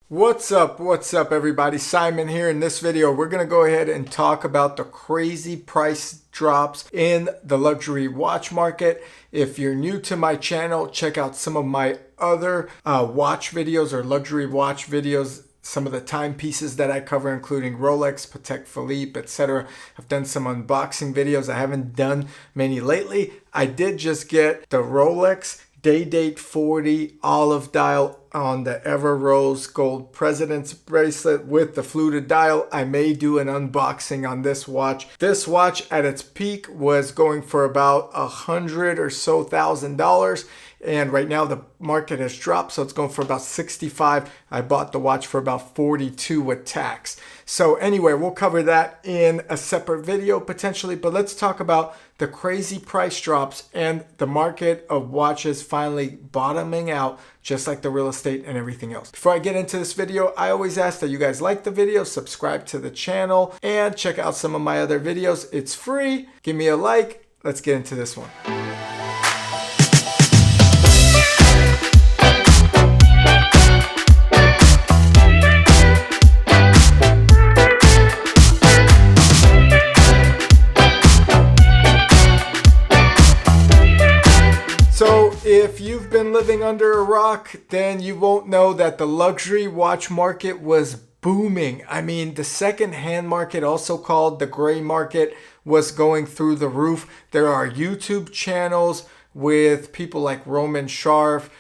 What's up everybody? Simon here. In this video we're going to go ahead and talk about the crazy price drops in the luxury watch market. If you're new to my channel, check out some of my other watch videos or luxury watch videos. Some of the timepieces that I cover, including Rolex, Patek Philippe, etc. I've done some unboxing videos. I haven't done many lately. I did just get the Rolex Day Date 40 olive dial on the Ever Rose Gold President's bracelet with the fluted dial. I may do an unboxing on this watch. This watch at its peak was going for about $100,000 or so, and right now the market has dropped, so it's going for about 65. I bought the watch for about 42 with tax. So anyway, we'll cover that in a separate video potentially, but let's talk about the crazy price drops and the market of watches finally bottoming out, just like the real estate and everything else. Before I get into this video, I always ask that you guys like the video, subscribe to the channel, and check out some of my other videos. It's free. Give me a like. Let's get into this one. If you've been living under a rock, then you won't know that the luxury watch market was booming. I mean, the second-hand market, also called the gray market, was going through the roof. There are YouTube channels with people like Roman Sharf,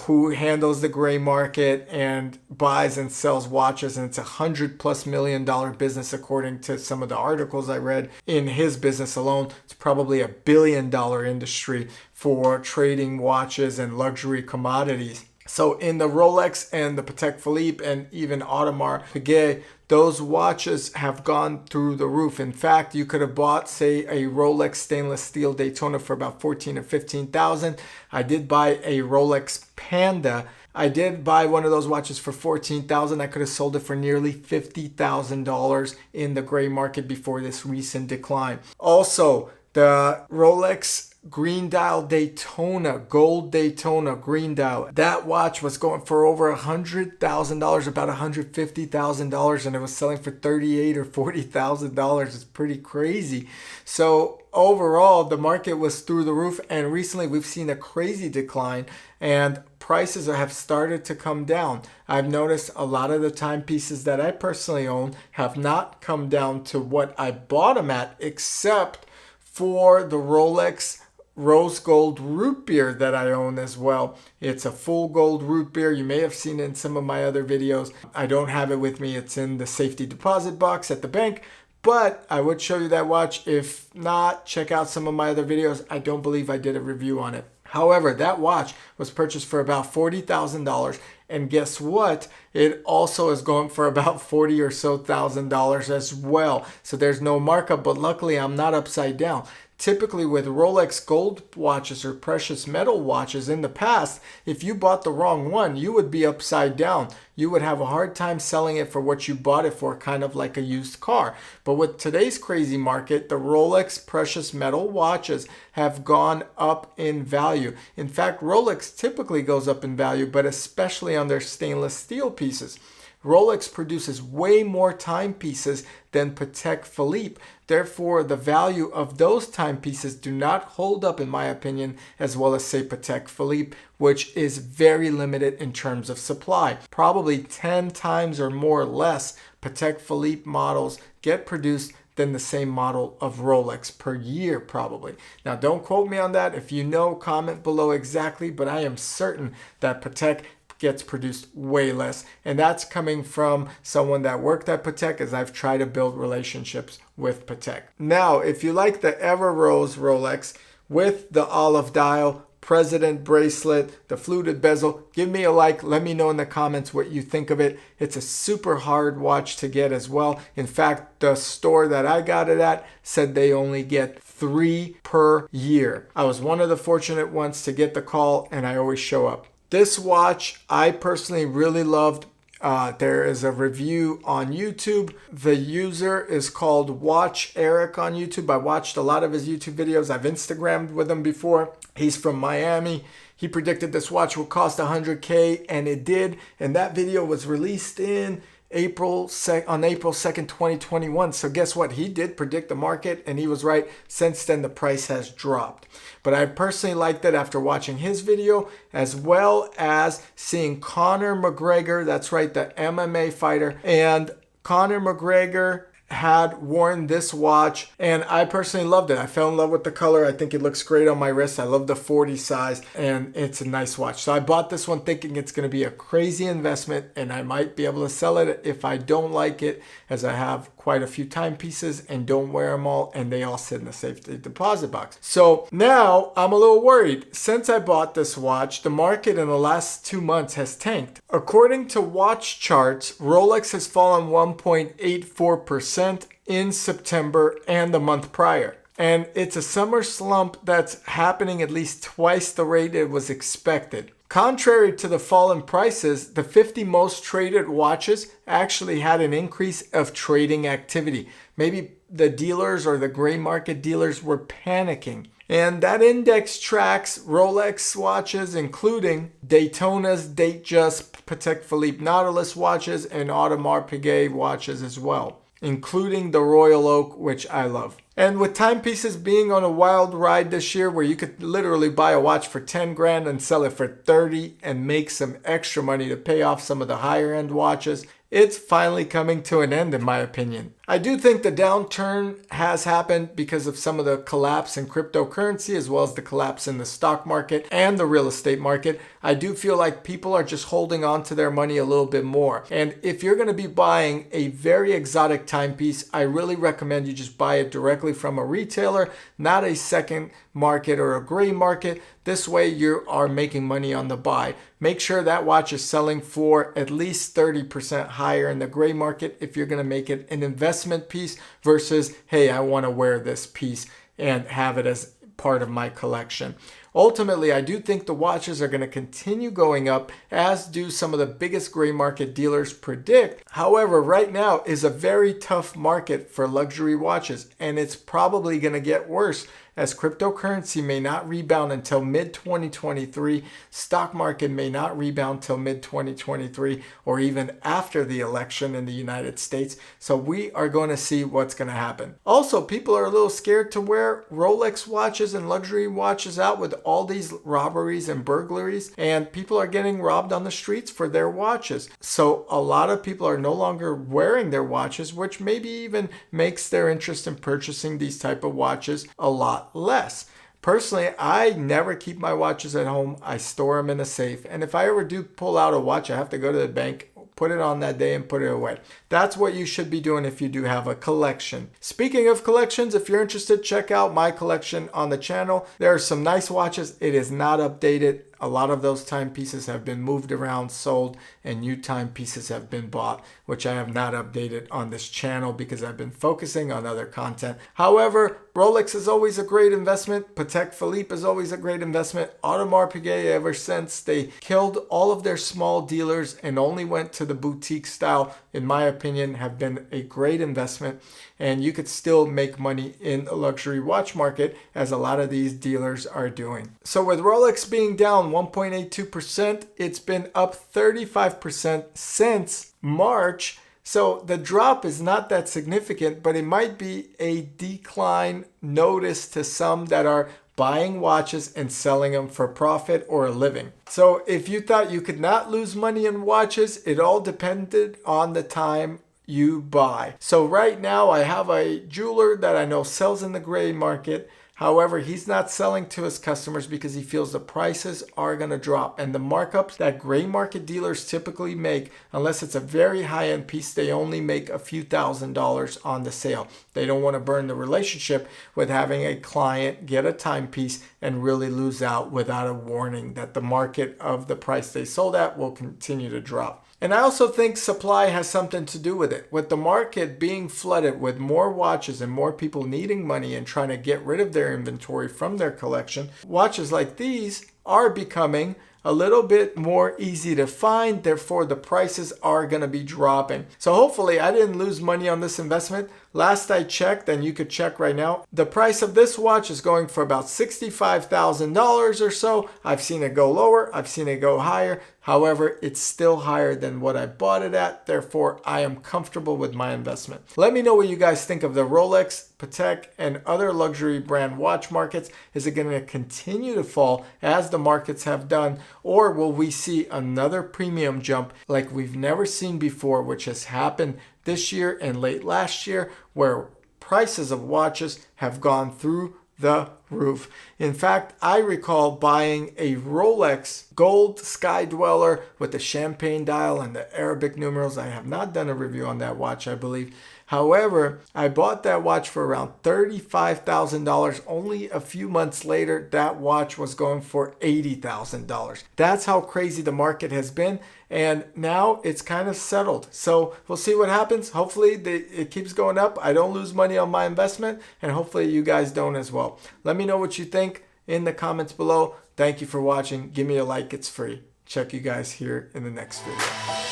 who handles the gray market and buys and sells watches, and it's $100+ million business according to some of the articles I read. In his business alone, it's probably $1 billion industry for trading watches and luxury commodities. So in the Rolex and the Patek Philippe and even Audemars Piguet, those watches have gone through the roof. In fact, you could have bought, say, a Rolex stainless steel Daytona for about $14,000 or $15,000. I did buy a Rolex Panda. I did buy one of those watches for $14,000. I could have sold it for nearly $50,000 in the gray market before this recent decline. Also, the Rolex green dial Daytona, gold Daytona green dial, that watch was going for over $100,000, about $150,000, and it was selling for $38,000 or $40,000. It's pretty crazy. So overall, the market was through the roof, and recently we've seen a crazy decline, and prices have started to come down. I've noticed a lot of the timepieces that I personally own have not come down to what I bought them at, except for the Rolex Rose Gold Root Beer that I own as well. It's a full gold root beer. You may have seen it in some of my other videos. I don't have it with me. It's in the safety deposit box at the bank, but I would show you that watch. If not, check out some of my other videos. I don't believe I did a review on it. However, that watch was purchased for about $40,000, and guess what? It also is going for about $40,000 or so as well. So there's no markup, but luckily I'm not upside down. Typically with Rolex gold watches or precious metal watches in the past, if you bought the wrong one, you would be upside down. You would have a hard time selling it for what you bought it for, kind of like a used car. But with today's crazy market, the Rolex precious metal watches have gone up in value. In fact, Rolex typically goes up in value, but especially on their stainless steel pieces. Rolex produces way more timepieces than Patek Philippe. Therefore, the value of those timepieces do not hold up, in my opinion, as well as, say, Patek Philippe, which is very limited in terms of supply. Probably 10 times or more less Patek Philippe models get produced than the same model of Rolex per year, probably. Now, don't quote me on that. If you know, comment below exactly, but I am certain that Patek gets produced way less, and that's coming from someone that worked at Patek, as I've tried to build relationships with Patek. Now, if you like the Ever Rose Rolex with the olive dial, president bracelet, the fluted bezel, give me a like. Let me know in the comments what you think of it. It's a super hard watch to get as well. In fact, the store that I got it at said they only get 3 per year. I was one of the fortunate ones to get the call, and I always show up. This watch I personally really loved. There is a review on YouTube. The user is called Watch Eric on YouTube. I watched a lot of his YouTube videos. I've Instagrammed with him before. He's from Miami. He predicted this watch would cost 100K, and it did. And that video was released in April 2nd, 2021. So guess what? He did predict the market, and he was right. Since then, the price has dropped. But I personally liked it after watching his video, as well as seeing Conor McGregor, that's right, the MMA fighter, and Conor McGregor had worn this watch, and I personally loved it. I fell in love with the color. I think it looks great on my wrist. I love the 40 size, and it's a nice watch. So I bought this one thinking it's going to be a crazy investment, and I might be able to sell it if I don't like it, as I have quite a few timepieces and don't wear them all, and they all sit in the safety deposit box. So now I'm a little worried. Since I bought this watch, the market in the last 2 months has tanked. According to watch charts, Rolex has fallen 1.84% in September and the month prior. And it's a summer slump that's happening at least twice the rate it was expected. Contrary to the fall in prices, the 50 most traded watches actually had an increase of trading activity. Maybe the dealers or the gray market dealers were panicking. And that index tracks Rolex watches, including Daytona's Datejust, Patek Philippe Nautilus watches, and Audemars Piguet watches as well, including the Royal Oak, which I love. And with timepieces being on a wild ride this year, where you could literally buy a watch for 10 grand and sell it for 30 and make some extra money to pay off some of the higher end watches, it's finally coming to an end, in my opinion. I do think the downturn has happened because of some of the collapse in cryptocurrency, as well as the collapse in the stock market and the real estate market. I do feel like people are just holding on to their money a little bit more. And if you're going to be buying a very exotic timepiece, I really recommend you just buy it directly from a retailer, not a second market or a gray market. This way you are making money on the buy. Make sure that watch is selling for at least 30% higher in the gray market if you're going to make it an investment piece versus, hey, I want to wear this piece and have it as part of my collection. Ultimately, I do think the watches are going to continue going up, as do some of the biggest gray market dealers predict. However, right now is a very tough market for luxury watches, and it's probably going to get worse, as cryptocurrency may not rebound until mid-2023, stock market may not rebound till mid-2023, or even after the election in the United States. So we are going to see what's going to happen. Also, people are a little scared to wear Rolex watches and luxury watches out with all these robberies and burglaries, and people are getting robbed on the streets for their watches. So a lot of people are no longer wearing their watches, which maybe even makes their interest in purchasing these type of watches a lot less. Personally, I never keep my watches at home. I store them in a safe. And if I ever do pull out a watch, I have to go to the bank, put it on that day, and put it away. That's what you should be doing if you do have a collection. Speaking of collections, if you're interested, check out my collection on the channel. There are some nice watches. It is not updated. A lot of those timepieces have been moved around, sold, and new timepieces have been bought, which I have not updated on this channel because I've been focusing on other content. However, Rolex is always a great investment. Patek Philippe is always a great investment. Audemars Piguet, ever since they killed all of their small dealers and only went to the boutique style, in my opinion, have been a great investment. And you could still make money in the luxury watch market, as a lot of these dealers are doing. So with Rolex being down 1.82%, it's been up 35% since March. So the drop is not that significant, but it might be a decline notice to some that are buying watches and selling them for profit or a living. So if you thought you could not lose money in watches, it all depended on the time you buy. So right now I have a jeweler that I know sells in the gray market. However, he's not selling to his customers because he feels the prices are going to drop. And the markups that gray market dealers typically make, unless it's a very high-end piece, they only make a few $1,000s on the sale. They don't want to burn the relationship with having a client get a timepiece and really lose out without a warning that the market of the price they sold at will continue to drop. And I also think supply has something to do with it. With the market being flooded with more watches and more people needing money and trying to get rid of their inventory from their collection, watches like these are becoming a little bit more easy to find. Therefore, the prices are going to be dropping. So hopefully I didn't lose money on this investment. Last I checked, and you could check right now, the price of this watch is going for about $65,000 or so. I've seen it go lower. I've seen it go higher. However, it's still higher than what I bought it at. Therefore, I am comfortable with my investment. Let me know what you guys think of the Rolex, Patek, and other luxury brand watch markets. Is it going to continue to fall as the markets have done, or will we see another premium jump like we've never seen before, which has happened this year and late last year, where prices of watches have gone through the roof? In fact, I recall buying a Rolex Gold Sky Dweller with the champagne dial and the Arabic numerals. I have not done a review on that watch, I believe. However, I bought that watch for around $35,000. Only a few months later, that watch was going for $80,000. That's how crazy the market has been. And now it's kind of settled. So we'll see what happens. Hopefully it keeps going up. I don't lose money on my investment. And hopefully you guys don't as well. Let me know what you think in the comments below. Thank you for watching. Give me a like. It's free. Check you guys here in the next video.